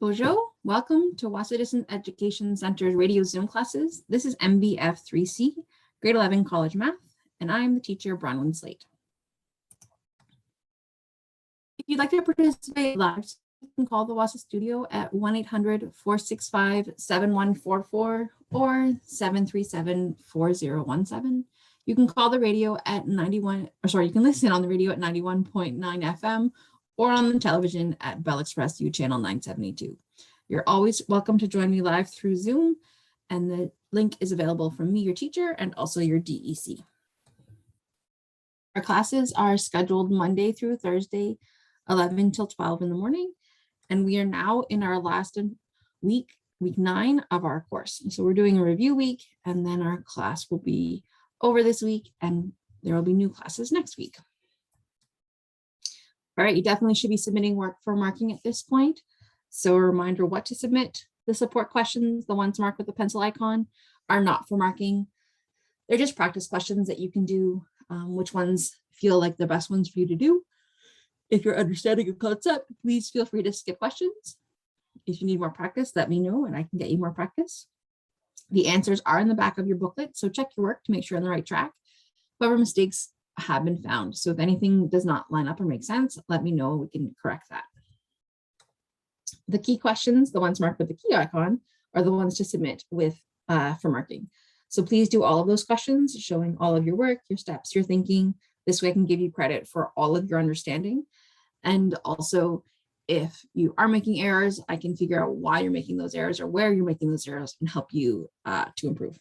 Bonjour, welcome to Wahsa Distance Education Center's radio Zoom classes. This is MBF3C, grade 11 college math, and I'm the teacher, Bronwyn Slate. If you'd like to participate live, you can call the Wahsa studio at 1-800-465-7144 or 737-4017. You can call the radio at you can listen on the radio at 91.9 FM or on the television at Bell Express U channel 972. You're always welcome to join me live through Zoom, and the link is available from me, your teacher, and also your DEC. Our classes are scheduled Monday through Thursday, 11 till 12 in the morning, and we are now in our last week 9 of our course. So we're doing a review week, and then our class will be over this week, and there will be new classes next week. All right, you definitely should be submitting work for marking at this point. So a reminder what to submit. The support questions, the ones marked with the pencil icon, are not for marking. They're just practice questions that you can do, which ones feel like the best ones for you to do. If you're understanding a concept, please feel free to skip questions. If you need more practice, let me know and I can get you more practice. The answers are in the back of your booklet, so check your work to make sure you're on the right track. However, mistakes have been found. So if anything does not line up or make sense, let me know, we can correct that. The key questions, the ones marked with the key icon, are the ones to submit with for marking. So please do all of those questions, showing all of your work, your steps, your thinking. This way I can give you credit for all of your understanding. And also, if you are making errors, I can figure out why you're making those errors or where you're making those errors and help you to improve.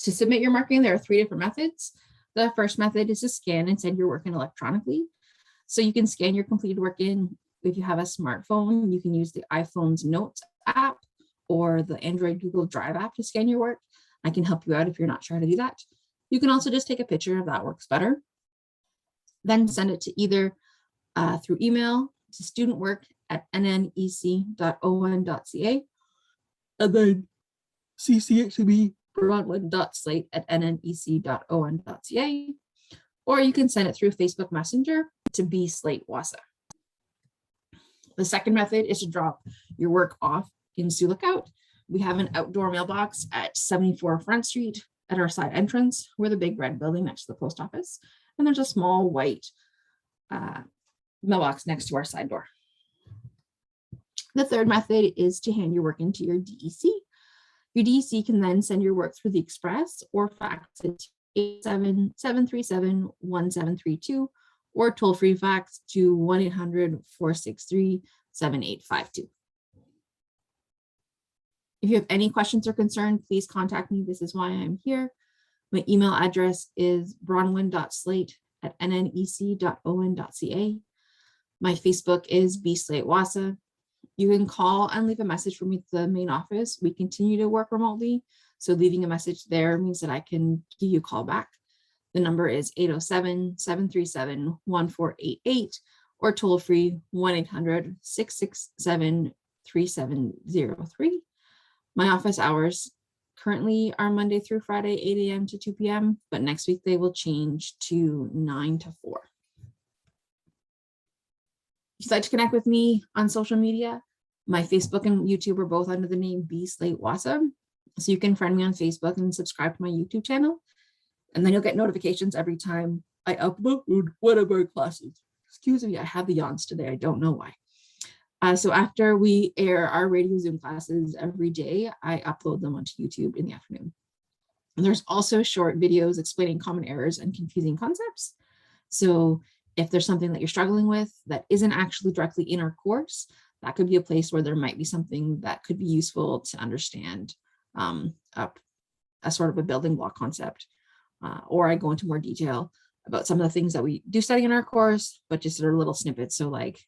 To submit your marking, there are 3 different methods. The first method is to scan and send your work in electronically. So you can scan your completed work in. If you have a smartphone, you can use the iPhone's Notes app or the Android Google Drive app to scan your work. I can help you out if you're not sure how to do that. You can also just take a picture if that works better. Then send it to either through email to studentwork@nnec.on.ca and then CC it to me, bronwyn.slate@nnec.on.ca, or you can send it through Facebook Messenger to bslateWahsa. The second method is to drop your work off in Sioux Lookout. We have an outdoor mailbox at 74 Front Street at our side entrance. We're the big red building next to the post office, and there's a small white mailbox next to our side door. The third method is to hand your work into your DEC. Your DEC can then send your work through the Express or fax it to 877-371-1732 or toll-free fax to 1-800-463-7852. If you have any questions or concerns, please contact me. This is why I'm here. My email address is bronwyn.slate@nnec.on.ca. My Facebook is bslateWahsa. You can call and leave a message for me at the main office. We continue to work remotely, so leaving a message there means that I can give you a call back. The number is 807-737-1488 or toll free 1-800-667-3703. My office hours currently are Monday through Friday, 8 a.m. to 2 p.m., but next week they will change to 9 to 4. If you'd like to connect with me on social media, my Facebook and YouTube are both under the name bslateWahsa. So you can friend me on Facebook and subscribe to my YouTube channel. And then you'll get notifications every time I upload one of our classes. Excuse me, I have the yawns today. I don't know why. So after we air our radio Zoom classes every day, I upload them onto YouTube in the afternoon. And there's also short videos explaining common errors and confusing concepts. So if there's something that you're struggling with that isn't actually directly in our course, that could be a place where there might be something that could be useful to understand a sort of a building block concept. Or I go into more detail about some of the things that we do study in our course, but just sort of little snippets. So like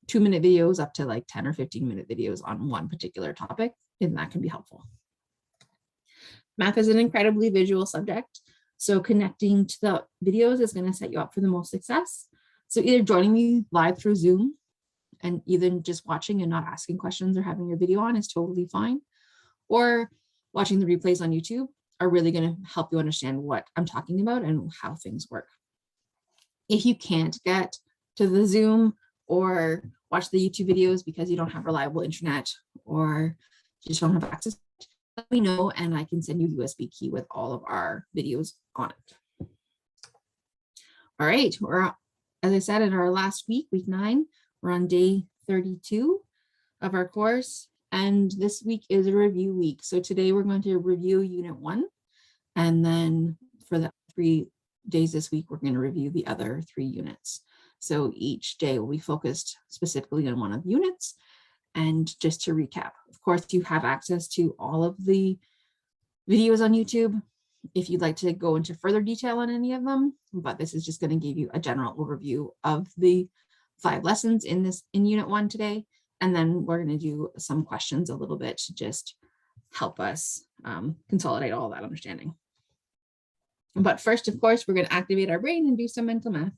2-minute videos up to like 10 or 15-minute videos on one particular topic, and that can be helpful. Math is an incredibly visual subject, so connecting to the videos is going to set you up for the most success. So either joining me live through Zoom and even just watching and not asking questions or having your video on is totally fine, or watching the replays on YouTube are really going to help you understand what I'm talking about and how things work. If you can't get to the Zoom or watch the YouTube videos because you don't have reliable internet or you just don't have access, let me know and I can send you a USB key with all of our videos on it. All right, as I said, in our last week, week 9, we're on day 32 of our course. And this week is a review week. So today we're going to review Unit 1. And then for the 3 days this week, we're going to review the other 3 units. So each day will be focused specifically on one of the units. And just to recap, of course, you have access to all of the videos on YouTube if you'd like to go into further detail on any of them, but this is just going to give you a general overview of the 5 lessons in Unit 1 today. And then we're going to do some questions a little bit to just help us consolidate all that understanding. But first, of course, we're going to activate our brain and do some mental math.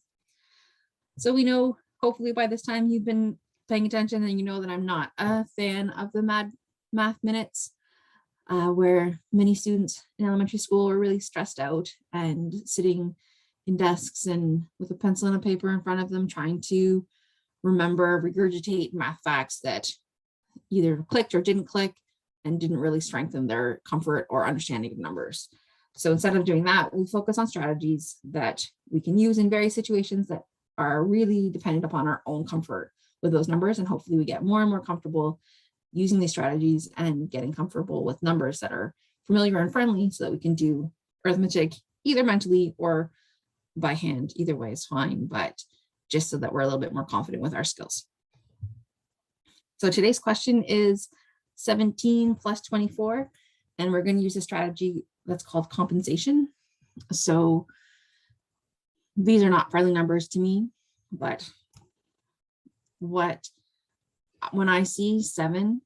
So we know, hopefully by this time you've been paying attention and you know that I'm not a fan of the math minutes, where many students in elementary school are really stressed out and sitting in desks and with a pencil and a paper in front of them trying to remember, regurgitate math facts that either clicked or didn't click and didn't really strengthen their comfort or understanding of numbers. So instead of doing that, we focus on strategies that we can use in various situations that are really dependent upon our own comfort with those numbers. And hopefully we get more and more comfortable using these strategies and getting comfortable with numbers that are familiar and friendly so that we can do arithmetic either mentally or by hand. Either way is fine, but just so that we're a little bit more confident with our skills. So today's question is 17 plus 24, and we're going to use a strategy that's called compensation. So these are not friendly numbers to me, but when I see 7,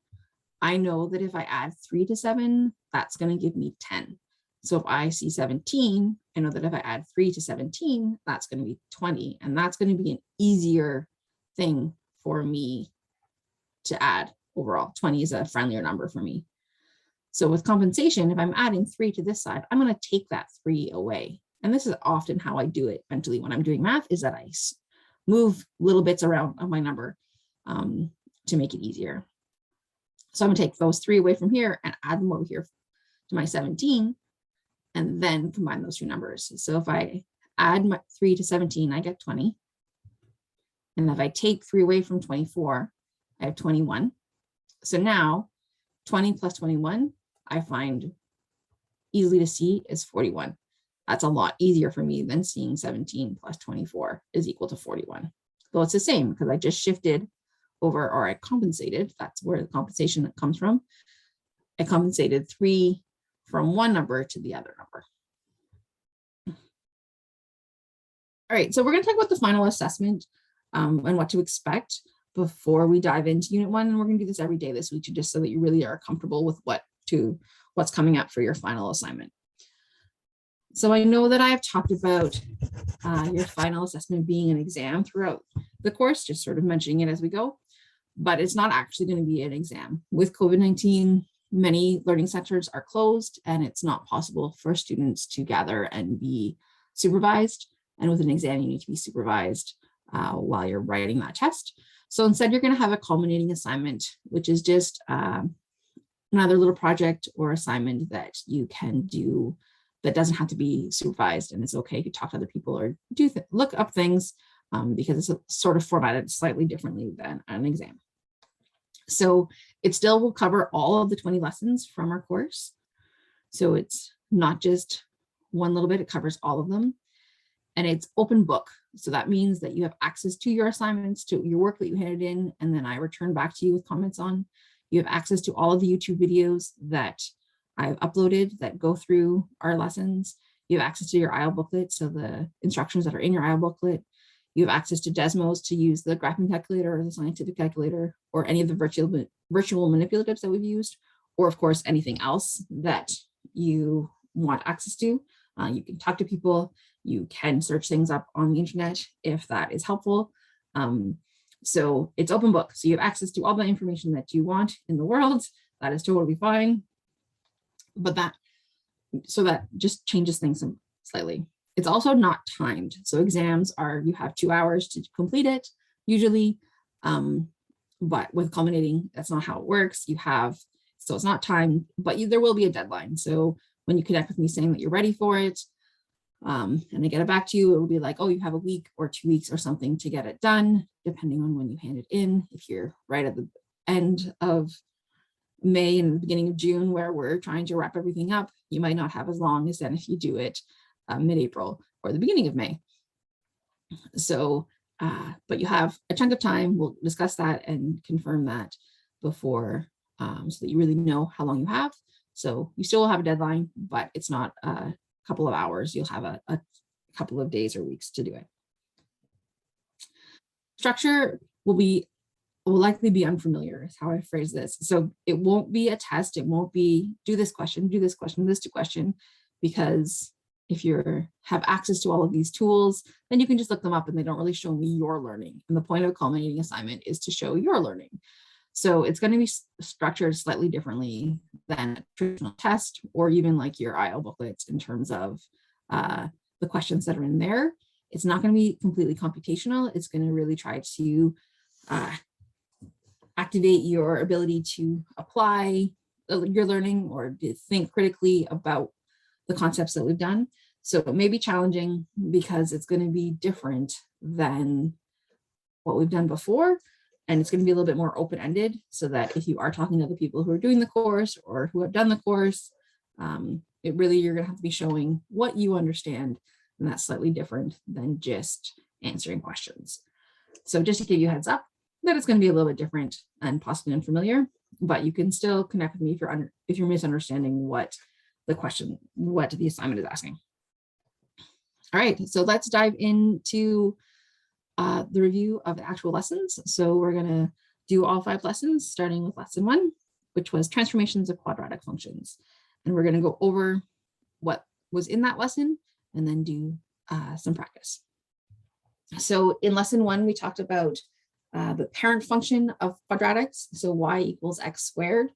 I know that if I add 3 to 7, that's going to give me 10. So if I see 17, I know that if I add 3 to 17, that's going to be 20. And that's going to be an easier thing for me to add overall. 20 is a friendlier number for me. So with compensation, if I'm adding 3 to this side, I'm going to take that 3 away. And this is often how I do it mentally when I'm doing math, is that I move little bits around of my number to make it easier. So I'm going to take those 3 away from here and add them over here to my 17 and then combine those 2 numbers. So if I add my 3 to 17, I get 20. And if I take 3 away from 24, I have 21. So now 20 plus 21, I find easily to see is 41. That's a lot easier for me than seeing 17 plus 24 is equal to 41. Though it's the same because I just shifted over, or I compensated. That's where the compensation comes from. I compensated 3 from one number to the other number. All right, so we're going to talk about the final assessment and what to expect before we dive into Unit 1. And we're going to do this every day this week, just so that you really are comfortable with what's coming up for your final assignment. So I know that I've talked about your final assessment being an exam throughout the course, just sort of mentioning it as we go, but it's not actually going to be an exam. With COVID-19, many learning centers are closed and it's not possible for students to gather and be supervised. And with an exam, you need to be supervised while you're writing that test. So instead, you're going to have a culminating assignment, which is just another little project or assignment that you can do that doesn't have to be supervised. And it's okay to talk to other people or look up things because it's sort of formatted slightly differently than an exam. So it still will cover all of the 20 lessons from our course. So it's not just one little bit, it covers all of them. And it's open book. So that means that you have access to your assignments, to your work that you handed in, and then I return back to you with comments on. You have access to all of the YouTube videos that I've uploaded that go through our lessons. You have access to your IEL booklet, so the instructions that are in your IEL booklet. You have access to Desmos to use the graphing calculator or the scientific calculator or any of the virtual manipulatives that we've used, or of course, anything else that you want access to. You can talk to people. You can search things up on the internet if that is helpful. So it's open book. So you have access to all the information that you want in the world. That is totally fine. But that just changes things slightly. It's also not timed. So exams are, you have 2 hours to complete it usually, But with culminating, that's not how it works. So it's not timed, but there will be a deadline. So when you connect with me saying that you're ready for it, and I get it back to you, it will be like, oh, you have a week or 2 weeks or something to get it done, depending on when you hand it in. If you're right at the end of May and the beginning of June, where we're trying to wrap everything up, you might not have as long as then if you do it mid-April or the beginning of May. So, but you have a chunk of time. We'll discuss that and confirm that before, so that you really know how long you have. So you still will have a deadline, but it's not a couple of hours. You'll have a couple of days or weeks to do it. Structure will likely be unfamiliar, is how I phrase this. So it won't be a test. It won't be do this question, this question, because if you have access to all of these tools, then you can just look them up and they don't really show me your learning. And the point of a culminating assignment is to show your learning. So it's going to be structured slightly differently than a traditional test or even like your IO booklets in terms of the questions that are in there. It's not going to be completely computational. It's going to really try to activate your ability to apply your learning or to think critically about the concepts that we've done. So it may be challenging because it's going to be different than what we've done before. And it's going to be a little bit more open-ended so that if you are talking to the people who are doing the course or who have done the course, you're going to have to be showing what you understand. And that's slightly different than just answering questions. So just to give you a heads up that it's going to be a little bit different and possibly unfamiliar, but you can still connect with me if you're misunderstanding what the assignment is asking. All right, so let's dive into the review of the actual lessons. So we're going to do all 5 lessons, starting with lesson 1, which was transformations of quadratic functions. And we're going to go over what was in that lesson and then do some practice. So in lesson 1, we talked about the parent function of quadratics, so y equals x squared,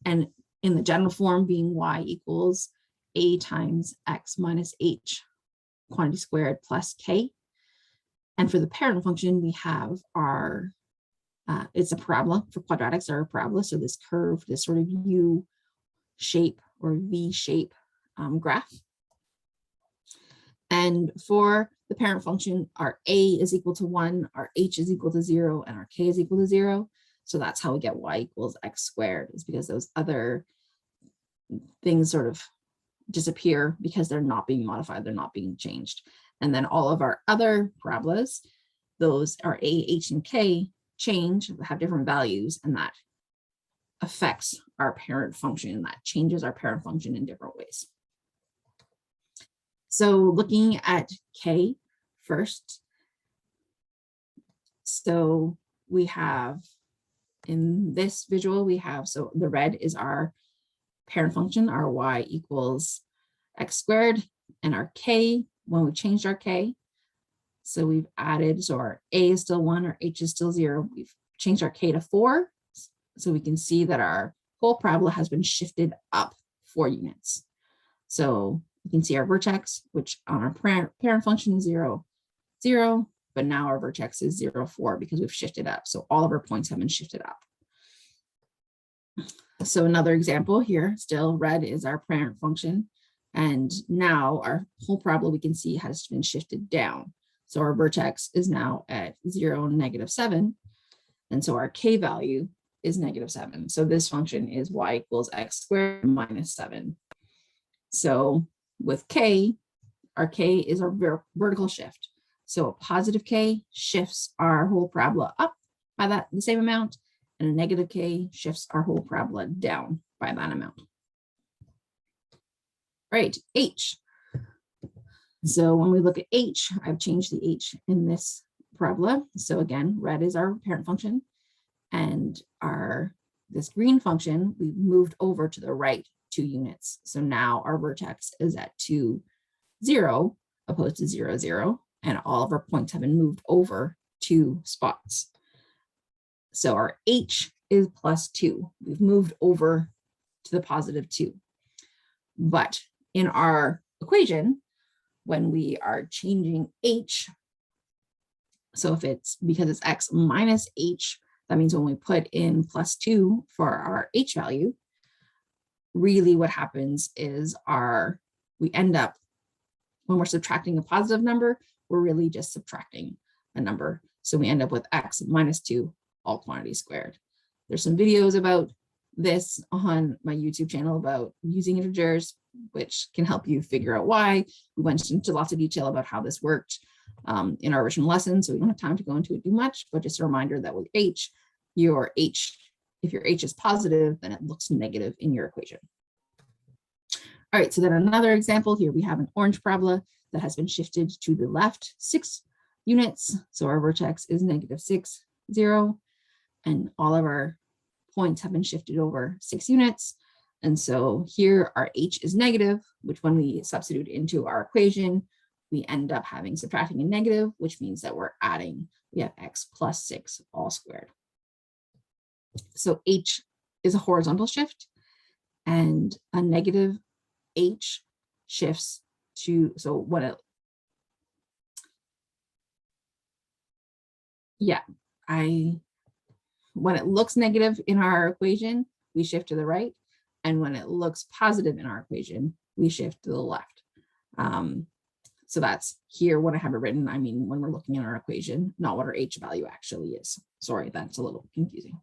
and in the general form being y equals a times x minus h quantity squared plus k. And for the parent function, we have our, it's a parabola. For quadratics are a parabola, so this curve, this sort of U shape or V shape graph. And for the parent function, our a is equal to 1, our h is equal to 0, and our k is equal to 0. So that's how we get y equals x squared, is because those other things sort of disappear because they're not being modified, they're not being changed. And then all of our other parabolas, those are a, h, and k change, have different values, and that affects our parent function, that changes our parent function in different ways. So looking at k first, so we have in this visual, so the red is our parent function, our y equals x squared, and our k, when we changed our k, so we've added, so our a is still 1, our h is still 0, we've changed our k to 4, so we can see that our whole parabola has been shifted up 4 units. So you can see our vertex, which on our parent function is 0, 0, but now our vertex is 0, 4 because we've shifted up. So all of our points have been shifted up. So another example here, still red is our parent function. And now our whole parabola we can see has been shifted down. So our vertex is now at 0, -7. And so our k value is -7. So this function is y equals x squared minus 7. So with k, our k is our vertical shift. So a positive k shifts our whole parabola up by the same amount, and a negative k shifts our whole parabola down by that amount. Right, h. So when we look at h, I've changed the h in this parabola. So again, red is our parent function, and this green function, we've moved over to the right 2 units. So now our vertex is at 2, 0, opposed to 0, 0, and all of our points have been moved over 2 spots. So our h is +2. We've moved over to the +2. But in our equation, when we are changing h So if it's because it's x minus h, that means when we put in +2 for our h value, really what happens is we end up, when we're subtracting a positive number, we're really just subtracting a number. So we end up with x minus 2 all quantity squared. There's some videos about this on my YouTube channel about using integers, which can help you figure out why. We went into lots of detail about how this worked in our original lesson, so we don't have time to go into it too much, but just a reminder that with h, if your h is positive, then it looks negative in your equation. All right, so then another example here, we have an orange parabola that has been shifted to the left 6 units. So our vertex is -6, 0, and all of our points have been shifted over 6 units. And so here our h is negative, which when we substitute into our equation, we end up having subtracting a negative, which means that we're adding, we have x plus 6 all squared. So h is a horizontal shift, and a negative h shifts to, so when it, when it looks negative in our equation, we shift to the right. And when it looks positive in our equation, we shift to the left. So that's here when I have it written, I mean, when we're looking at our equation, not what our h value actually is. Sorry, that's a little confusing.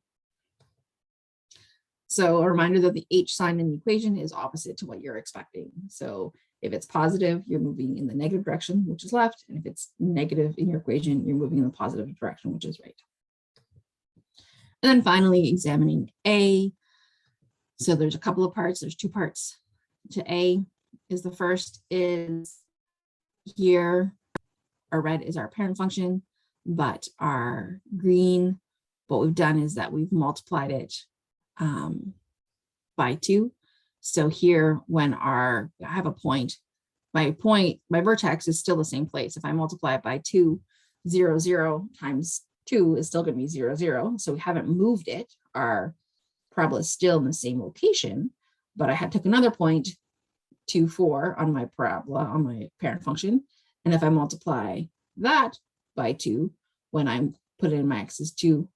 So a reminder that the h sign in the equation is opposite to what you're expecting. So if it's positive, you're moving in the negative direction, which is left. And if it's negative in your equation, you're moving in the positive direction, which is right. And then finally, examining A. So there's a couple of parts. There's 2 parts to A. Is the first is here, our red is our parent function, but our green, what we've done is that we've multiplied it by 2. So here, when I have a point, my vertex is still the same place. If I multiply it by 2, 0, 0 times 2 is still going to be 0, 0. So we haven't moved it. Our parabola is still in the same location, but I took another point, 2, 4 on my parabola, on my parent function. And if I multiply that by 2, when I put it in my x is 2,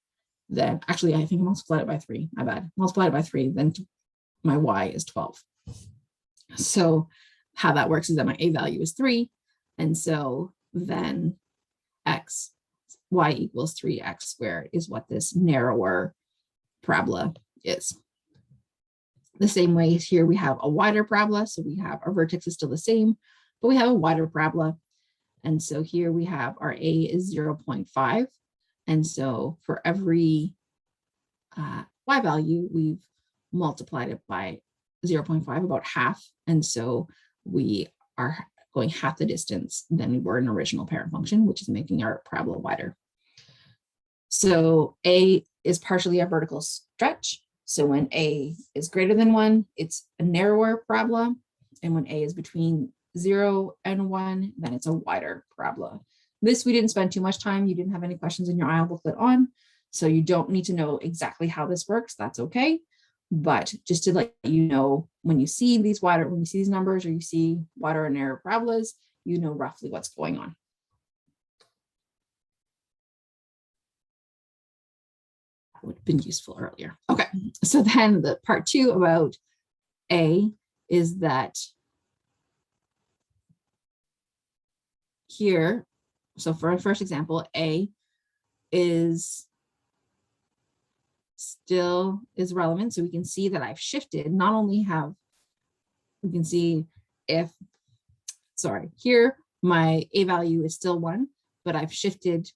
then actually I think I multiplied it by 3, my bad. Multiplied it by 3, then my y is 12. So how that works is that my a value is 3. And so then y equals 3x squared is what this narrower parabola is. The same way here we have a wider parabola. So we have our vertex is still the same, but we have a wider parabola. And so here we have our a is 0.5. And so for every y value, we've multiplied it by 0.5, about half. And so we are going half the distance than we were in original parent function, which is making our parabola wider. So a is partially a vertical stretch. So when a is greater than 1, it's a narrower parabola. And when a is between 0 and 1, then it's a wider parabola. This we didn't spend too much time. You didn't have any questions in your IEL booklet on, so you don't need to know exactly how this works. That's okay. But just to let you know, when you see these numbers, or you see wider and narrow parabolas, you know roughly what's going on. That would have been useful earlier. Okay, so then the part 2 about A is that here, so for our first example, A still is relevant. So we can see that I've shifted, not only we can see here my a value is still 1, but I've shifted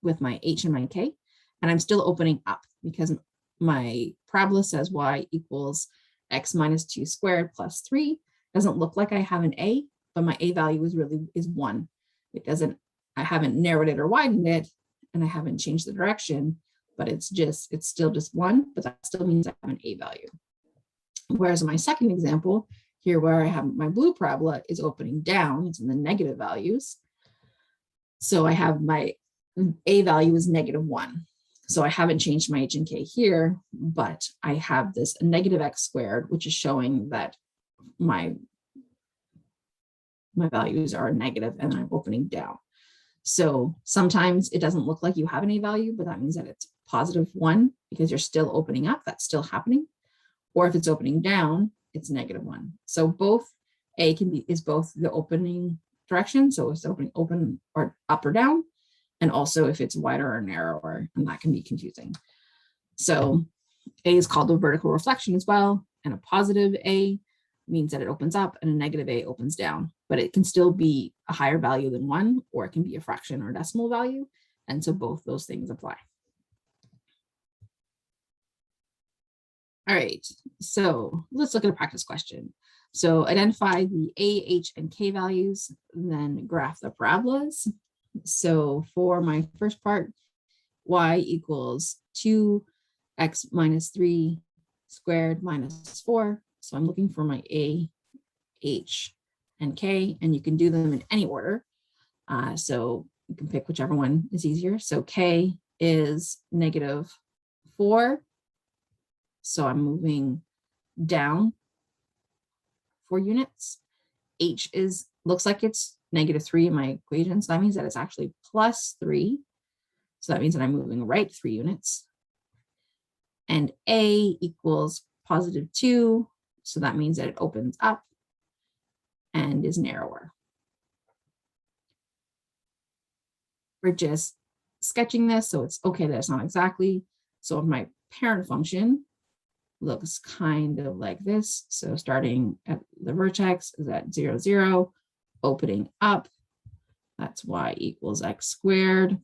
with my h and my k, and I'm still opening up because my parabola says y equals x minus 2 squared plus 3. Doesn't look like I have an a, but my a value is 1. I haven't narrowed it or widened it, and I haven't changed the direction, but it's still just 1, but that still means I have an a value. Whereas in my second example, here where I have my blue parabola is opening down, it's in the negative values. So I have my a value is -1. So I haven't changed my h and k here, but I have this negative x squared, which is showing that my values are negative and I'm opening down. So sometimes it doesn't look like you have any value, but that means that it's +1 because you're still opening up, that's still happening. Or if it's opening down, it's -1. So both A is both the opening direction. So it's open or up or down. And also if it's wider or narrower, and that can be confusing. So A is called a vertical reflection as well. And a positive A means that it opens up and a negative A opens down, but it can still be a higher value than 1, or it can be a fraction or decimal value. And so both those things apply. All right, so let's look at a practice question. So identify the A, H, and K values, then graph the parabolas. So for my first part, y equals 2x minus 3 squared minus 4. So I'm looking for my A, H, and K, and you can do them in any order. So you can pick whichever one is easier. So K is -4. So I'm moving down 4 units. H looks like it's -3 in my equation. So that means that it's actually +3. So that means that I'm moving right 3 units. And A equals +2. So that means that it opens up and is narrower. We're just sketching this, so it's okay that it's not exactly. So if my parent function looks kind of like this. So starting at the vertex is at 0, 0, opening up, that's y equals x squared.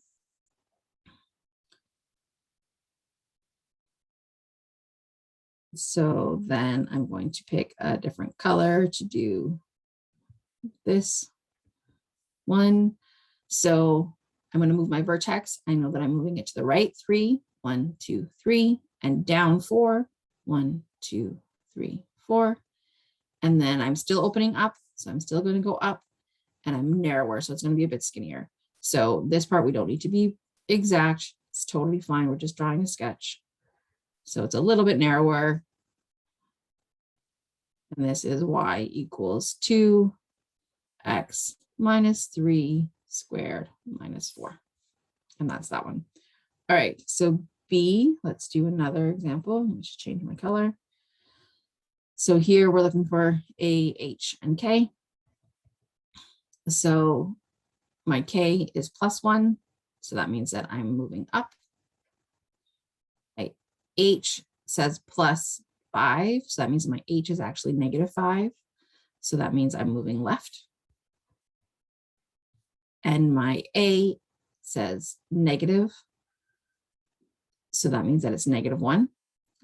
So then I'm going to pick a different color to do this one. So I'm going to move my vertex. I know that I'm moving it to the right 3, 1, 2, 3, and down 4, 1, 2, 3, 4. And then I'm still opening up. So I'm still going to go up, and I'm narrower. So it's going to be a bit skinnier. So this part we don't need to be exact. It's totally fine. We're just drawing a sketch. So it's a little bit narrower. And this is y equals 2x minus 3 squared minus 4. And that's that one. All right, so B, let's do another example. Let me just change my color. So here we're looking for A, H, and K. So my K is +1. So that means that I'm moving up. H says +5. So that means my H is actually -5. So that means I'm moving left. And my A says negative. So that means that it's -1.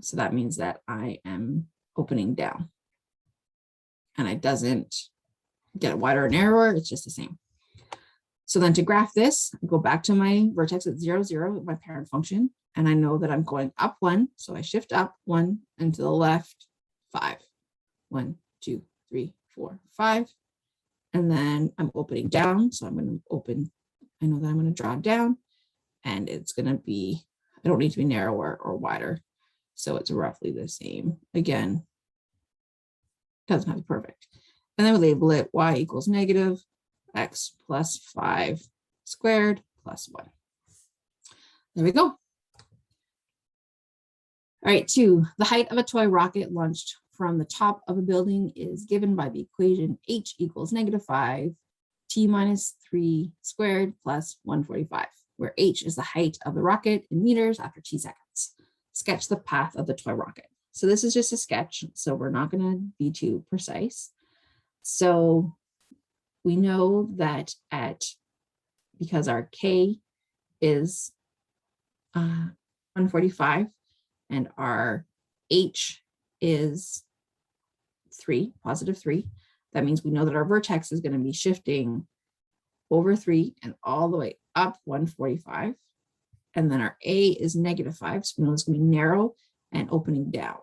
So that means that I am opening down. And it doesn't get wider or narrower, it's just the same. So then to graph this, I go back to my vertex at 0, 0, my parent function, and I know that I'm going up 1. So I shift up 1 and to the left 5. 1, 2, 3, 4, 5. And then I'm opening down. So I'm going to open, I know that I'm going to draw down, and it's going to be, I don't need to be narrower or wider. So it's roughly the same. Again, doesn't have to be perfect. And then we label it y equals -x plus 5 squared plus 1. There we go. All right, 2. The height of a toy rocket launched from the top of a building is given by the equation h equals -5 t minus 3 squared plus 145, where h is the height of the rocket in meters after t seconds. Sketch the path of the toy rocket. So this is just a sketch, so we're not going to be too precise. So we know that because our K is 145 and our H is 3, +3, that means we know that our vertex is going to be shifting over 3 and all the way up 145. And then our A is -5, so we know it's going to be narrow and opening down.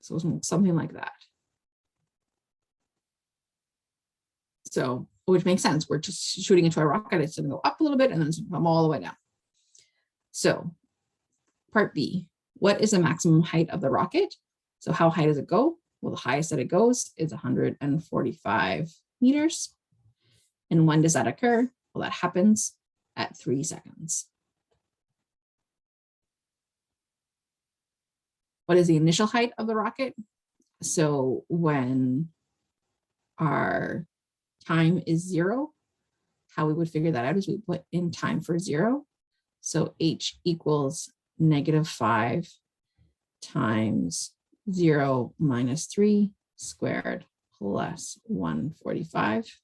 So something like that. So, which makes sense. We're just shooting into a rocket. It's going to go up a little bit and then it's going to come all the way down. So part B, what is the maximum height of the rocket? So how high does it go? Well, the highest that it goes is 145 meters. And when does that occur? Well, that happens at 3 seconds. What is the initial height of the rocket? So when our time is 0, how we would figure that out is we put in time for 0. So h equals -5 times 0 minus 3 squared plus 145.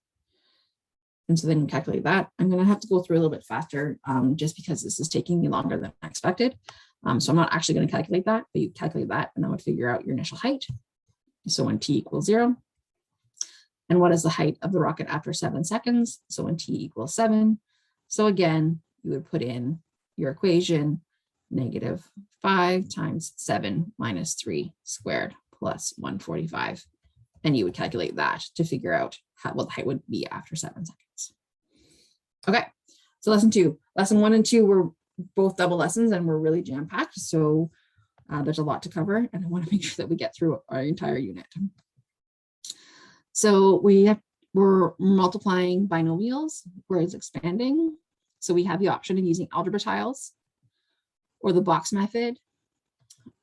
And so then calculate that. I'm going to have to go through a little bit faster just because this is taking me longer than I expected. So I'm not actually going to calculate that, but you calculate that and that would figure out your initial height. So when t equals 0. And what is the height of the rocket after 7 seconds? So when t equals 7. So again, you would put in your equation, -5 times 7 minus 3 squared plus 145. And you would calculate that to figure out what the height would be after 7 seconds. Okay, so lesson 2. Lesson 1 and 2 were both double lessons and we're really jam-packed. So there's a lot to cover and I want to make sure that we get through our entire unit. So we're multiplying binomials, whereas expanding. So we have the option of using algebra tiles or the box method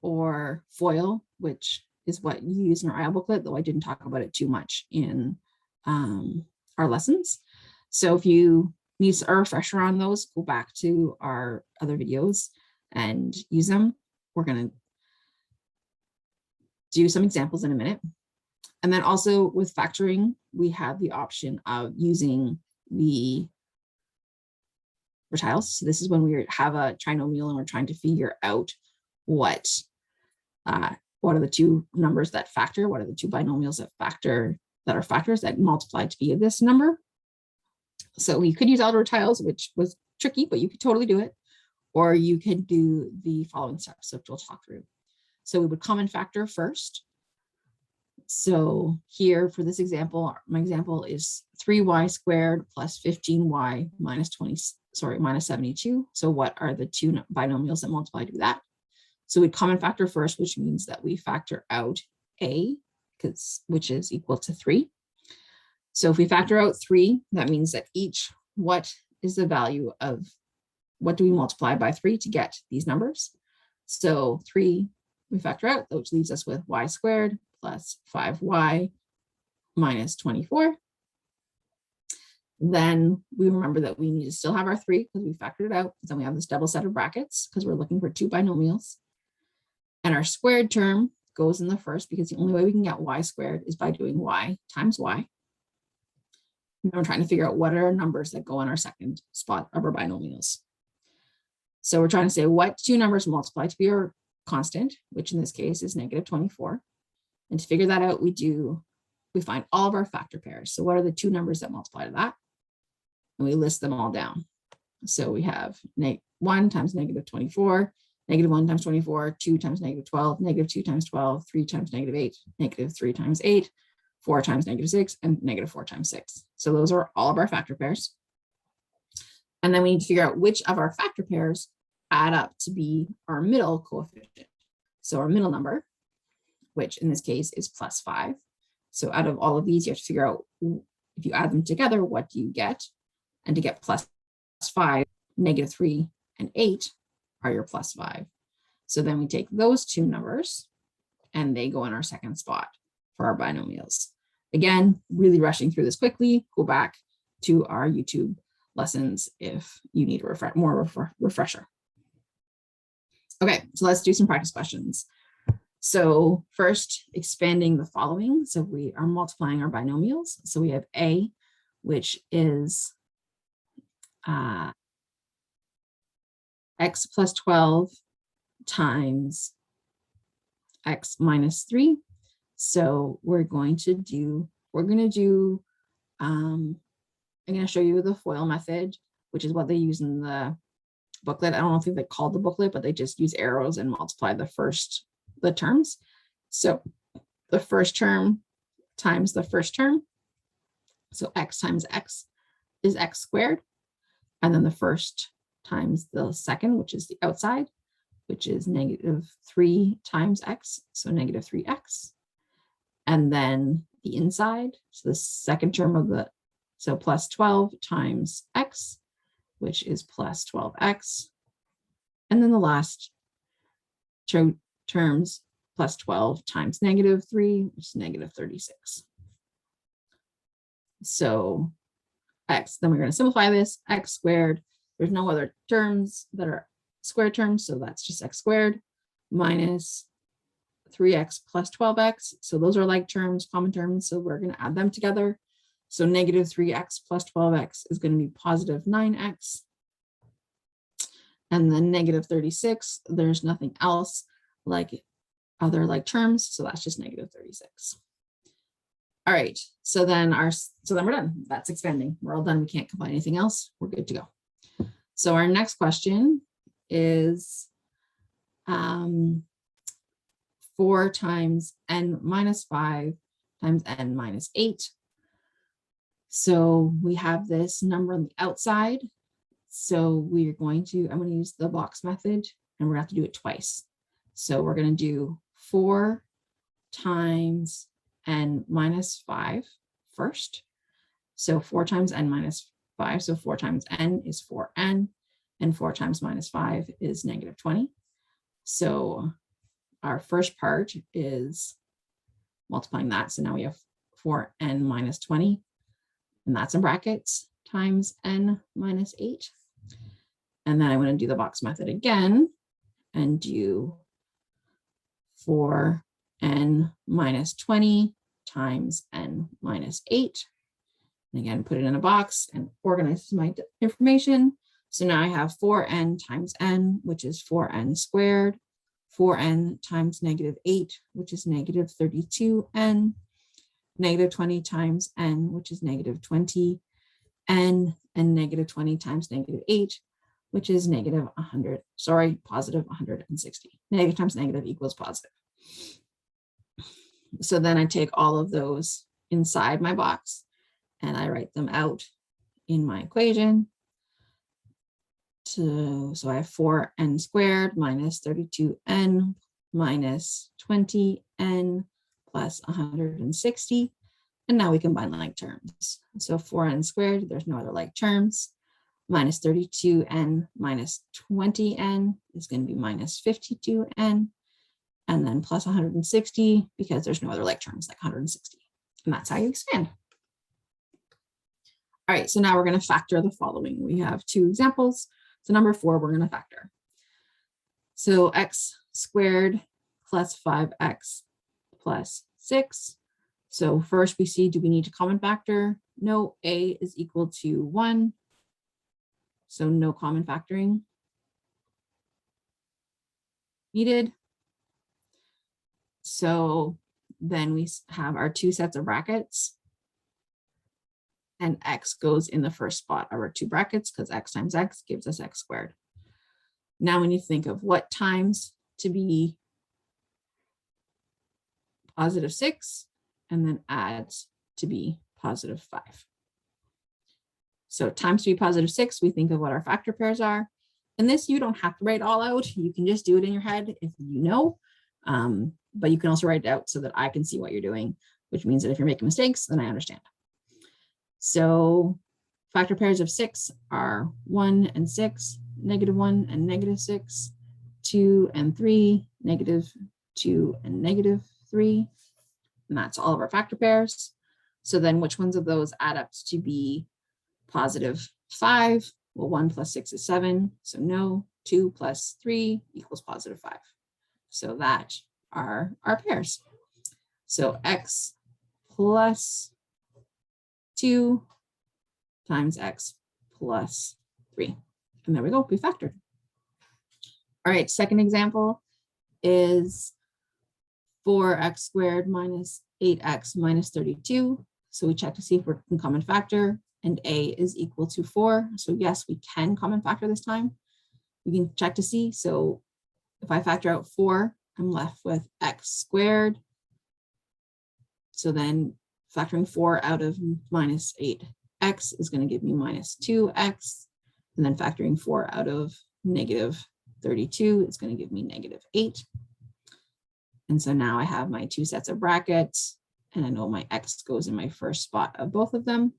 or FOIL, which is what you use in our IL booklet, though I didn't talk about it too much in our lessons. So if you need a refresher on those, go back to our other videos and use them. We're going to do some examples in a minute. And then also with factoring, we have the option of using the tiles. So this is when we have a trinomial and we're trying to figure out what are the two numbers that factor, what are the two binomials that factor, that are factors that multiply to be this number. So you could use algebra tiles, which was tricky, but you could totally do it. Or you could do the following steps, which we'll talk through. So we would common factor first. So here for this example, my example is 3y squared plus 15y minus 72. So what are the two binomials that multiply to that? So we common factor first, which means that we factor out a, which is equal to 3. So if we factor out 3, that means that what is the value of, what do we multiply by 3 to get these numbers? So 3 we factor out, which leaves us with y squared plus 5y minus 24. Then we remember that we need to still have our 3 because we factored it out. Then we have this double set of brackets because we're looking for two binomials. And our squared term goes in the first because the only way we can get y squared is by doing y times y. And we're trying to figure out what are numbers that go in our second spot of our binomials. So we're trying to say what two numbers multiply to be our constant, which in this case is -24. And to figure that out, we find all of our factor pairs. So what are the two numbers that multiply to that? And we list them all down. So we have 1 times -24, -1 times 24, 2 times -12, -2 times 12, 3 times -8, -3 times 8, 4 times -6, and -4 times 6. So those are all of our factor pairs. And then we need to figure out which of our factor pairs add up to be our middle coefficient. So our middle number, which in this case is +5. So out of all of these, you have to figure out, if you add them together, what do you get? And to get +5, -3, and 8 are your +5. So then we take those two numbers and they go in our second spot for our binomials. Again, really rushing through this quickly, go back to our YouTube lessons if you need a refresher. Okay, so let's do some practice questions. So first, expanding the following. So we are multiplying our binomials. So we have A, which is x plus 12 times x minus 3. So I'm going to show you the FOIL method, which is what they use in the booklet. I don't think they called the booklet, but they just use arrows and multiply the terms. So the first term times the first term. So x times x is x squared. And then the first times the second, which is the outside, which is -3 times x, so -3x. And then the inside. So the second term of the, so plus 12 times x, which is plus 12x. And then the last two terms, plus 12 times -3, which is -36. So x, then we're going to simplify this, x squared. There's no other terms that are square terms, so that's just x squared minus 3x plus 12x. So those are like terms, common terms, so we're going to add them together. So -3x plus 12x is going to be positive 9x. And then -36, there's nothing else like other like terms, so that's just -36. All right, so then we're done. That's expanding. We're all done. We can't combine anything else. We're good to go. So our next question is 4 times n minus 5 times n minus 8. So we have this number on the outside. So I'm going to use the box method, and we're going to have to do it twice. So we're going to do 4 times n minus 5 first. So 4 times n minus 5. So 4 times n is 4n, and 4 times minus 5 is -20. So our first part is multiplying that. So now we have 4n minus 20, and that's in brackets, times n minus 8. And then I want to do the box method again and do 4n minus 20 times n minus 8. And again, put it in a box and organize my information. So now I have 4n times n, which is 4n squared, 4n times -8, which is -32n, -20 times n, which is -20n, and -20 times -8, which is positive 160. Negative times negative equals positive. So then I take all of those inside my box and I write them out in my equation. So I have 4n squared minus 32n minus 20n plus 160. And now we combine like terms. So 4n squared, there's no other like terms. Minus 32n minus 20n is going to be minus 52n. And then plus 160 because there's no other like terms like 160. And that's how you expand. All right, so now we're going to factor the following. We have 2 examples. So number 4, we're going to factor. So x squared plus 5x plus 6. So first we see, do we need to common factor? No, a is equal to 1. So no common factoring needed. So then we have our 2 sets of brackets. And x goes in the first spot of our 2 brackets because x times x gives us x squared. Now we need to think of what times to be positive 6 and then adds to be positive 5. So times to be positive 6, we think of what our factor pairs are. And this you don't have to write all out. You can just do it in your head if you know. But you can also write it out so that I can see what you're doing, which means that if you're making mistakes, then I understand. So factor pairs of 6 are 1 and 6, -1 and -6, 2 and 3, -2 and -3. And that's all of our factor pairs. So then which ones of those add up to be positive 5? Well, 1 plus 6 is 7. So no, 2 plus 3 equals positive 5. So that are our pairs. So x plus 2 times x plus 3. And there we go, we factored. All right, second example is 4x squared minus 8x minus 32. So we check to see if we can common factor, and a is equal to 4. So yes, we can common factor this time. We can check to see. So if I factor out 4, I'm left with x squared. So then factoring 4 out of minus 8x is going to give me minus 2x. And then factoring 4 out of negative 32 is going to give me -8. And so now I have my 2 sets of brackets, and I know my X goes in my first spot of both of them.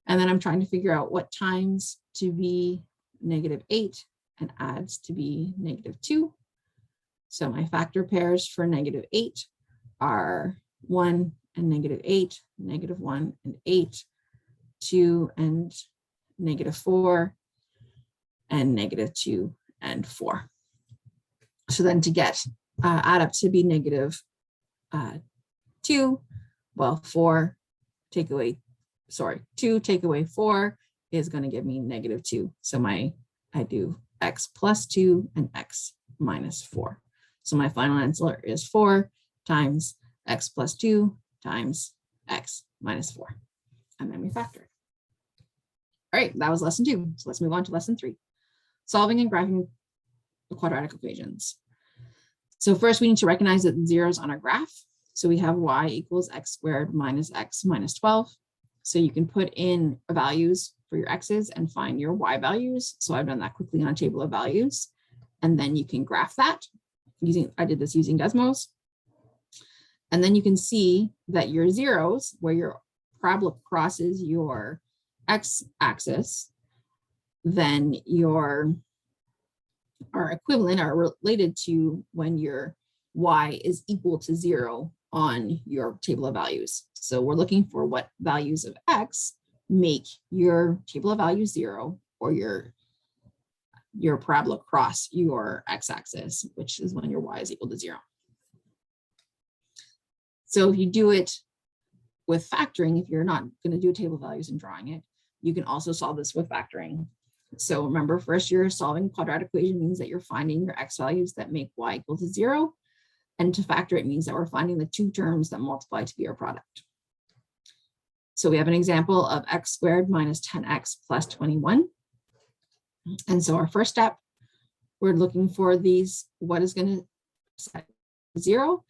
And then I'm trying to figure out what times to be -8 and adds to be -2. So my factor pairs for -8 are 1 and -8, -1 and 8, 2 and -4, and -2 and 4. So then to get add up to be -2, well, 2 take away 4 is going to give me -2. So I do X plus 2 and X minus 4. So my final answer is 4 times X plus 2 times X minus 4. And then we factor it. All right, that was lesson 2. So let's move on to lesson 3. Solving and graphing the quadratic equations. So first we need to recognize that the zeros on our graph. So we have y equals x squared minus x minus 12. So you can put in values for your x's and find your y values. So I've done that quickly on a table of values. And then you can graph that I did this using Desmos. And then you can see that your zeros, where your parabola crosses your x-axis, then are equivalent, are related to when your y is equal to 0 on your table of values. So we're looking for what values of x make your table of values 0, or your parabola cross your x-axis, which is when your y is equal to 0. So if you do it with factoring, if you're not going to do a table of values and drawing it, you can also solve this with factoring. So remember, first you're solving a quadratic equation means that you're finding your x values that make y equal to 0. And to factor it means that we're finding the two terms that multiply to be our product. So we have an example of x squared minus 10x plus 21. And so our first step, we're looking for what is going to set 0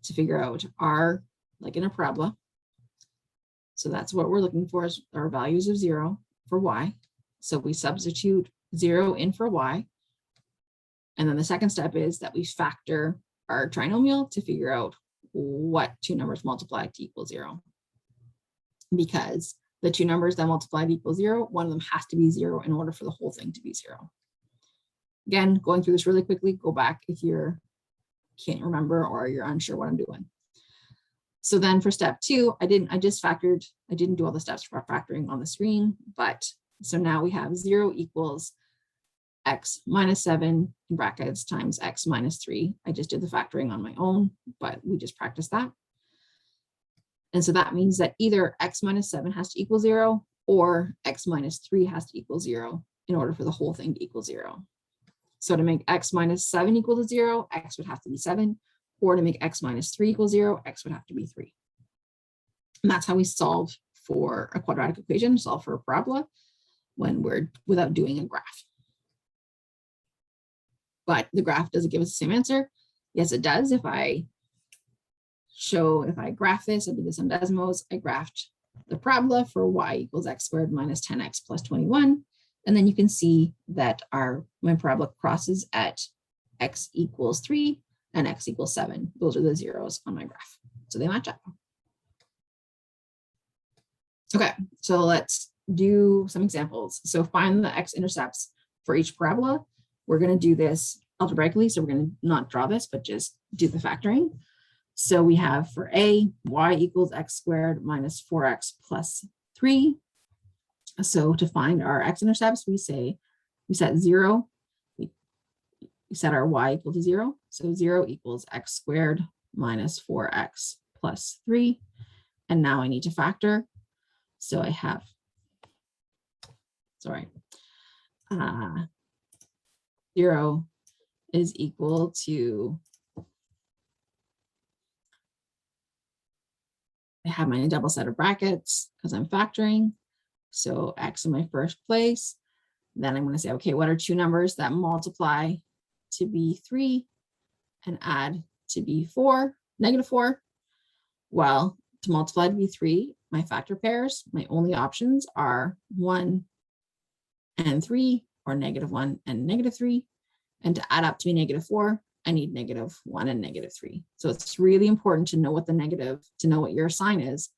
to figure out our, like in a parabola. So that's what we're looking for, is our values of 0 for y. So we substitute 0 in for y. And then the second step is that we factor our trinomial to figure out what two numbers multiply to equal 0. Because the two numbers that multiply to equal 0, one of them has to be 0 in order for the whole thing to be 0. Again, going through this really quickly, go back if you can't remember or you're unsure what I'm doing. So then for step 2, I didn't do all the steps for factoring on the screen, but so now we have 0 equals x minus 7 in brackets times x minus 3. I just did the factoring on my own, but we just practiced that. And so that means that either x minus 7 has to equal 0 or x minus 3 has to equal 0 in order for the whole thing to equal 0. So to make x minus 7 equal to 0, x would have to be 7, or to make x minus 3 equal 0, x would have to be 3. And that's how we solve for a quadratic equation, solve for a parabola without doing a graph. But the graph doesn't give us the same answer. Yes, it does. If I graph this, I did this on Desmos, I graphed the parabola for y equals x squared minus 10x plus 21. And then you can see that my parabola crosses at x equals 3 and x equals 7. Those are the zeros on my graph. So they match up. Okay, so let's do some examples. So find the x-intercepts for each parabola. We're going to do this algebraically, so we're going to not draw this, but just do the factoring. So we have for A, y equals x squared minus 4x plus 3. So to find our x-intercepts, we set 0. We set our y equal to 0. So 0 equals x squared minus 4x plus 3. And now I need to factor. So I have, 0 is equal to, I have my double set of brackets because I'm factoring. So x in my first place. Then I'm going to say, okay, what are two numbers that multiply to be 3 and add to be 4, -4? Well, to multiply to be 3, my factor pairs, my only options are 1 and 3, or -1 and -3. And to add up to be -4, I need -1 and -3. So it's really important to know what what your sign is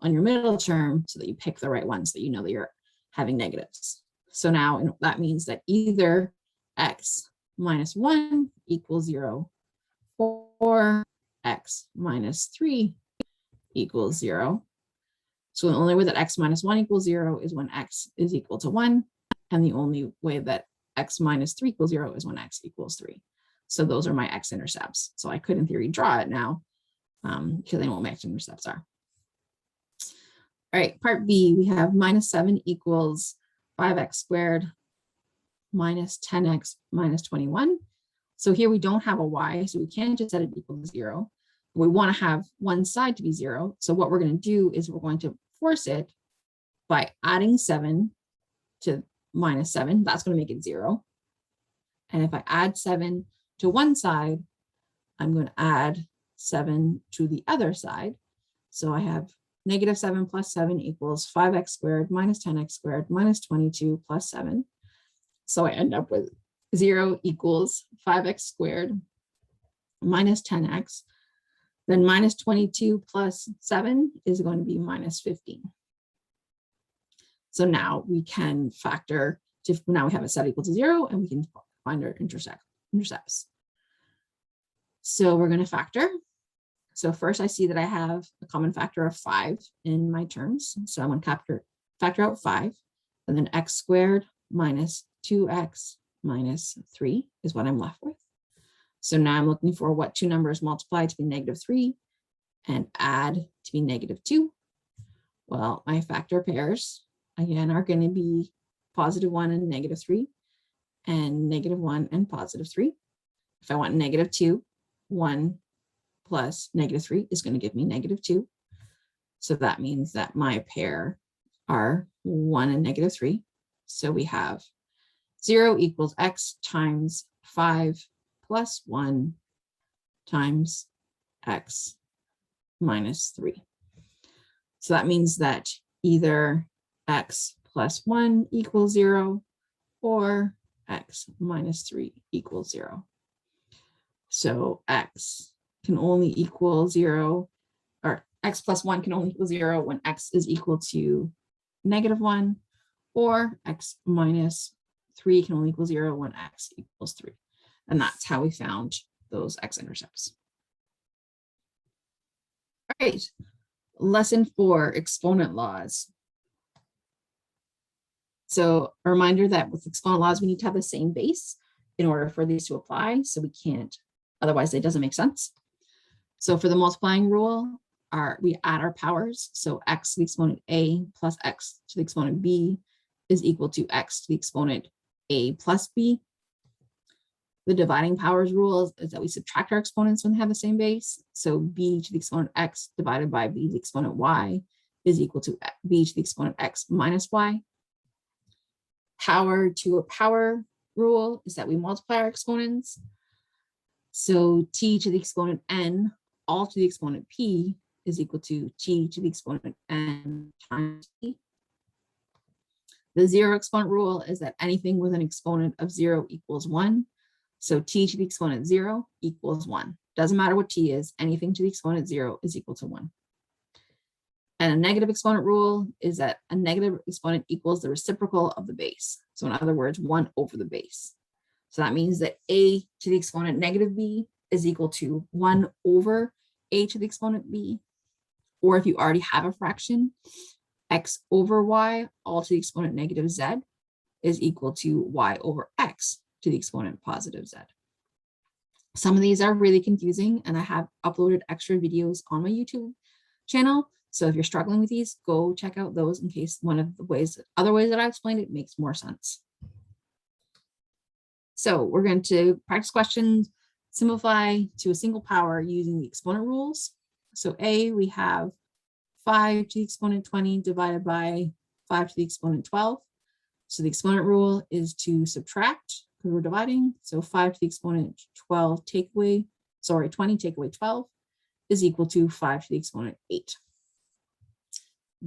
on your middle term so that you pick the right one so that you know that you're having negatives. So now that means that either x minus 1 equals 0 or x minus 3 equals 0. So the only way that x minus 1 equals 0 is when x is equal to 1. And the only way that x minus 3 equals 0 is when x equals 3. So those are my x-intercepts. So I could, in theory, draw it now because I know what my x-intercepts are. All right, part B, we have -7 equals 5x squared minus 10x minus 21. So here we don't have a y, so we can't just set it equal to 0. We want to have one side to be 0. So what we're going to do is we're going to force it by adding 7 to -7. That's going to make it 0. And if I add 7 to one side, I'm going to add 7 to the other side. So I have -7 plus 7 equals 5x squared minus 10x squared minus 22 plus 7. So I end up with 0 equals 5x squared minus 10x. Then minus 22 plus 7 is going to be minus 15. So now we can factor, now we have a set equal to 0 and we can find our intercepts. So we're going to factor. So first I see that I have a common factor of 5 in my terms. So I'm going to factor out 5, and then x squared minus 2x minus 3 is what I'm left with. So now I'm looking for what two numbers multiply to be -3 and add to be -2. Well, my factor pairs, again, are going to be +1 and -3, and -1 and +3. If I want -2, 1 plus -3 is going to give me -2. So that means that my pair are 1 and -3. So we have 0 equals x times 5 plus 1 times x minus 3. So that means that either x plus 1 equals 0 or x minus 3 equals 0. So x can only equal 0, or x plus 1 can only equal 0 when x is equal to -1, or x minus 3 can only equal 0 when x equals 3. And that's how we found those x-intercepts. All right, lesson 4, exponent laws. So a reminder that with exponent laws, we need to have the same base in order for these to apply. So we can't, otherwise it doesn't make sense. So for the multiplying rule, we add our powers. So x to the exponent a plus x to the exponent b is equal to x to the exponent a plus b. The dividing powers rule is that we subtract our exponents when they have the same base. So b to the exponent x divided by b to the exponent y is equal to b to the exponent x minus y. Power to a power rule is that we multiply our exponents. So t to the exponent n all to the exponent p is equal to t to the exponent n times p. The zero exponent rule is that anything with an exponent of 0 equals 1. So t to the exponent 0 equals 1. Doesn't matter what t is, anything to the exponent 0 is equal to 1. And a negative exponent rule is that a negative exponent equals the reciprocal of the base. So in other words, 1 over the base. So that means that a to the exponent -b is equal to 1 over a to the exponent b. Or if you already have a fraction, x over y all to the exponent -z is equal to y over x to the exponent +z. Some of these are really confusing, and I have uploaded extra videos on my YouTube channel. So if you're struggling with these, go check out those in case one of the other ways that I explained it makes more sense. So we're going to practice questions, simplify to a single power using the exponent rules. So A, we have 5 to the exponent 20 divided by 5 to the exponent 12. So the exponent rule is to subtract because we're dividing. So 5 to the exponent 20 take away 12 is equal to 5 to the exponent 8.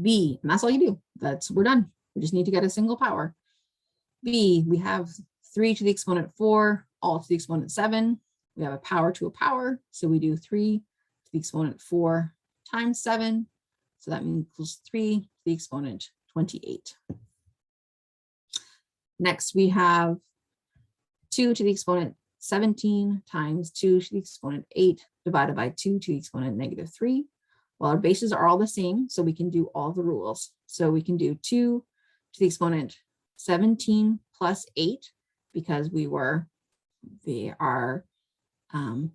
B, and that's all you do. We're done. We just need to get a single power. B, we have 3 to the exponent 4 all to the exponent 7. we have a power to a power. So we do 3 to the exponent 4 times 7. So that means equals 3 to the exponent 28. Next, we have 2 to the exponent 17 times 2 to the exponent 8 divided by 2 to the exponent -3. Well, our bases are all the same, so we can do all the rules. So we can do 2 to the exponent 17 plus 8 because we are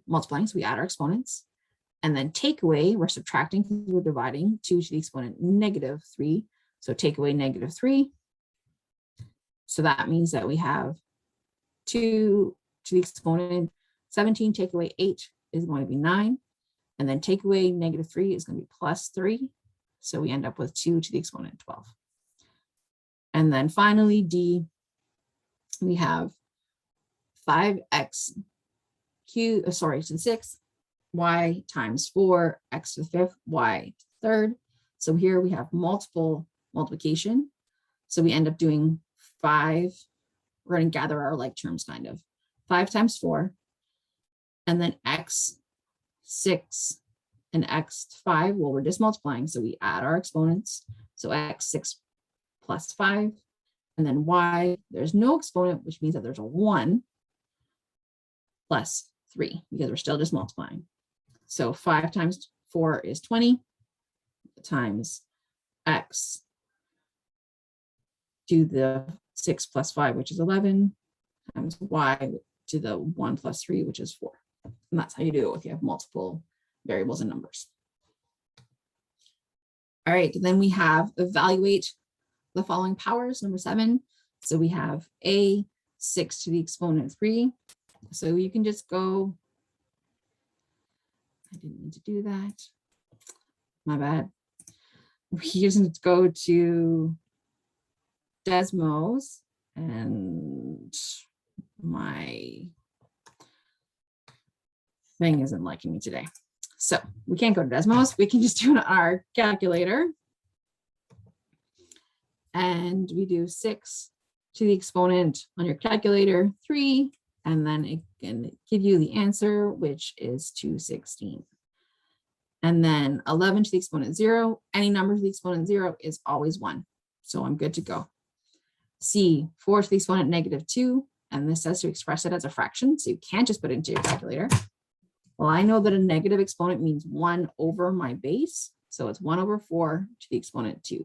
multiplying, so we add our exponents. And then take away, we're subtracting because we're dividing 2 to the exponent -3. So take away -3. So that means that we have 2 to the exponent 17, take away 8 is going to be 9. And then take away -3 is going to be +3. So we end up with 2 to the exponent 12. And then finally, D, we have 5x to the 6th, y times 4, x to the 5th, y to the 3rd. So here we have multiple multiplication. So we end up doing 5. We're going to gather our like terms kind of. 5 times 4, and then x 6 and x 5. Well, we're just multiplying, so we add our exponents. So x 6 plus 5, and then y, there's no exponent, which means that there's a 1 plus 3 because we're still just multiplying. So 5 times 4 is 20 times x to the 6 plus 5, which is 11, times y to the 1 plus 3, which is 4. And that's how you do it if you have multiple variables and numbers. All right, then we have evaluate the following powers, number 7. So we have a 6 to the exponent 3. So you can just go, I didn't mean to do that. My bad. We just go to Desmos, and my thing isn't liking me today. So we can't go to Desmos. We can just do it on our calculator. And we do 6 to the exponent on your calculator 3, and then it can give you the answer, which is 216. And then 11 to the exponent 0, any number to the exponent 0 is always 1. So I'm good to go. C, 4 to the exponent -2, and this says to express it as a fraction, so you can't just put it into your calculator. Well, I know that a negative exponent means 1 over my base, so it's 1 over 4 to the exponent 2.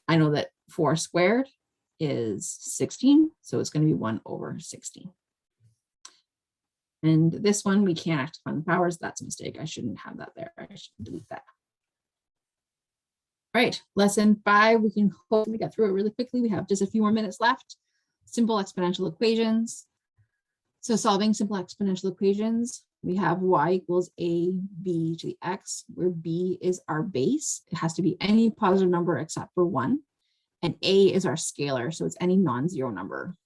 I know that 4 squared is 16, so it's going to be 1 over 16. And this one, we can't actually find the powers. That's a mistake. I shouldn't have that there. I should delete that. All right, lesson 5, we can hopefully get through it really quickly. We have just a few more minutes left. Simple exponential equations. So solving simple exponential equations, we have y equals ab to the x, where b is our base. It has to be any positive number except for 1. And a is our scalar, so it's any non-zero number.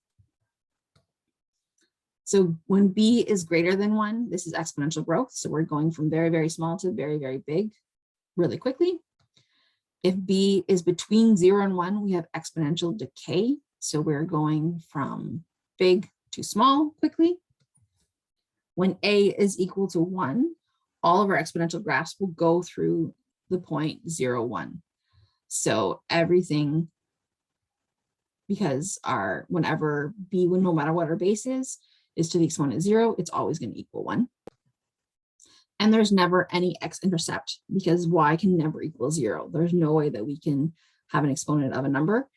So when b is greater than 1, this is exponential growth. So we're going from very, very small to very, very big really quickly. If b is between 0 and 1, we have exponential decay. So we're going from big to small quickly. When a is equal to 1, all of our exponential graphs will go through the point 0, 1. So everything, because whenever b, no matter what our base is to the exponent 0, it's always going to equal 1. And there's never any x-intercept because y can never equal 0. There's no way that we can have an exponent of a number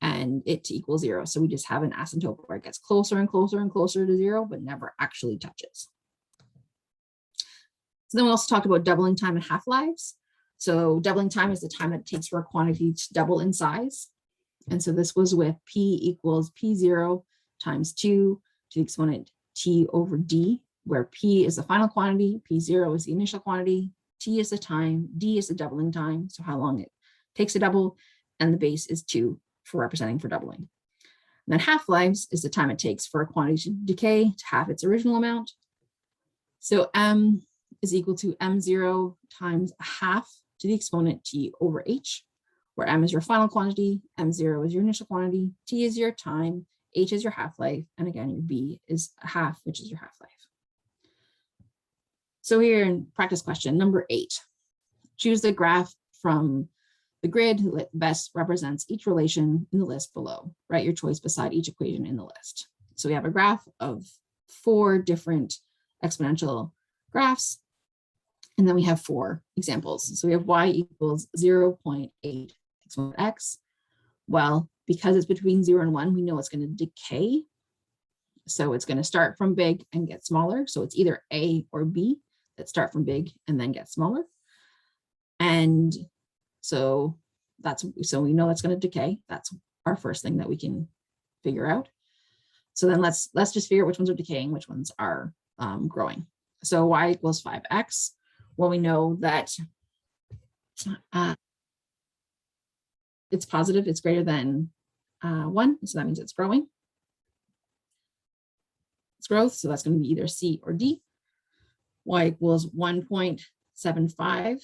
and it to equal 0. So we just have an asymptote where it gets closer and closer and closer to 0, but never actually touches. So then we also talked about doubling time and half-lives. So doubling time is the time that it takes for a quantity to double in size. And so this was with p equals p0 times 2 to the exponent t over d, where p is the final quantity, p0 is the initial quantity, t is the time, d is the doubling time, so how long it takes to double, and the base is 2 for representing for doubling. And then half-lives is the time it takes for a quantity to decay to half its original amount. So m is equal to m0 times half to the exponent t over h, where m is your final quantity, m0 is your initial quantity, t is your time, h is your half-life, and again, your b is half, which is your half-life. So here in practice question number 8, choose the graph from the grid that best represents each relation in the list below. Write your choice beside each equation in the list. So we have a graph of 4 different exponential graphs, and then we have 4 examples. So we have y equals 0.8 exponent x. Well, because it's between 0 and 1, we know it's going to decay. So it's going to start from big and get smaller. So it's either A or B that start from big and then get smaller. And so we know that's going to decay. That's our first thing that we can figure out. So then let's just figure out which ones are decaying, which ones are growing. So y equals 5x. Well, we know that it's positive, it's greater than 1, so that means it's growing. It's growth, so that's going to be either C or D. Y equals 1.75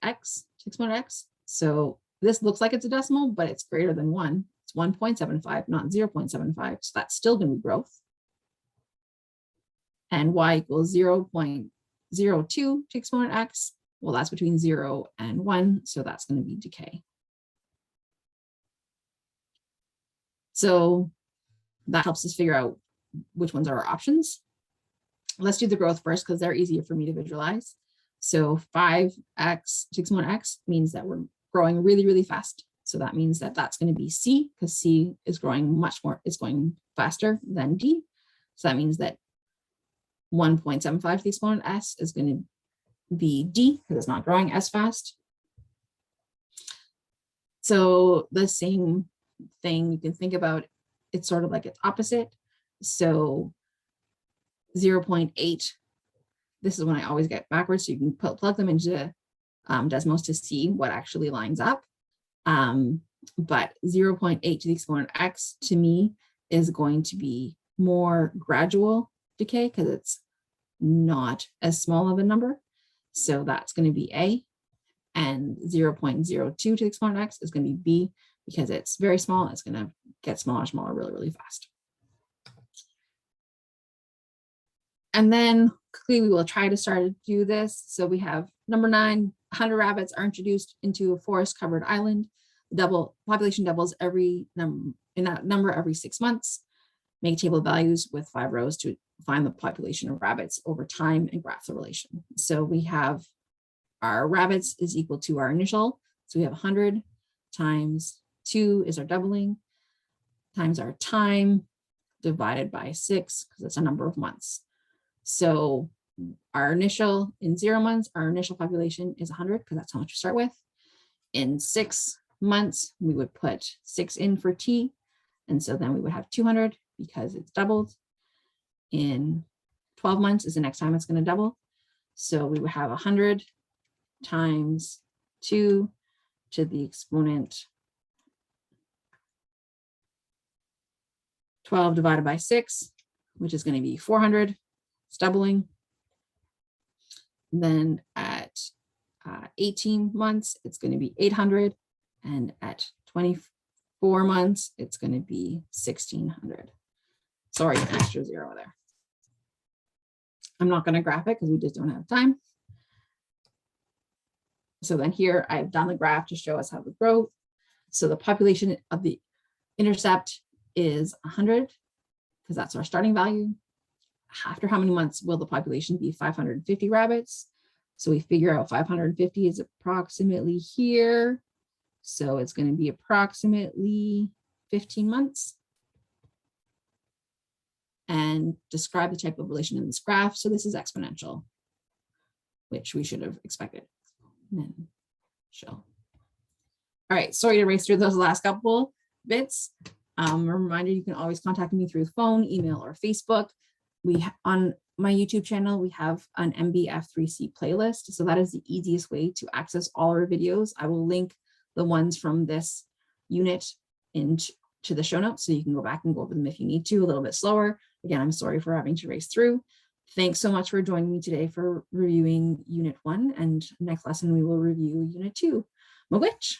x to exponent x. So this looks like it's a decimal, but it's greater than 1. It's 1.75, not 0.75, so that's still going to be growth. And y equals 0.02 to exponent x. Well, that's between 0 and 1, so that's going to be decay. So that helps us figure out which ones are our options. Let's do the growth first because they're easier for me to visualize. So 5x to exponent x means that we're growing really, really fast. So that means that that's going to be C, because C is growing much more, it's going faster than D. So that means that 1.75 to the exponent s is going to be D, because it's not growing as fast. So the same thing you can think about, it's sort of like its opposite. So 0.8, this is when I always get backwards, so you can plug them into Desmos to see what actually lines up. But 0.8 to the exponent x to me is going to be more gradual decay because it's not as small of a number. So that's going to be A. And 0.02 to the exponent x is going to be B, because it's very small. It's going to get smaller, smaller, really, really fast. And then quickly we will try to start to do this. So we have number 9, 100 rabbits are introduced into a forest covered island. Population doubles every number every 6 months. Make a table of values with 5 rows to find the population of rabbits over time and graph the relation. So we have our rabbits is equal to our initial. So we have 100 times 2 is our doubling, times our time divided by 6, because it's a number of months. So our initial in 0 months, our initial population is 100, because that's how much we start with. In 6 months, we would put 6 in for T. And so then we would have 200 because it's doubled. In 12 months is the next time it's going to double. So we would have 100 times 2 to the exponent 12 divided by 6, which is going to be 400. It's doubling. Then at 18 months, it's going to be 800. And at 24 months, it's going to be 1600. Sorry, an extra 0 there. I'm not going to graph it because we just don't have time. So then here I've done the graph to show us how to grow. So the population of the intercept is 100, because that's our starting value. After how many months will the population be? 550 rabbits. So we figure out 550 is approximately here. So it's going to be approximately 15 months. And describe the type of relation in this graph. So this is exponential, which we should have expected. All right, sorry to race through those last couple bits. A reminder, you can always contact me through phone, email, or Facebook. On my YouTube channel, we have an MBF3C playlist. So that is the easiest way to access all our videos. I will link the ones from this unit into the show notes, so you can go back and go over them if you need to, a little bit slower. Again, I'm sorry for having to race through. Thanks so much for joining me today for reviewing Unit 1, and next lesson we will review Unit 2. Miigwech!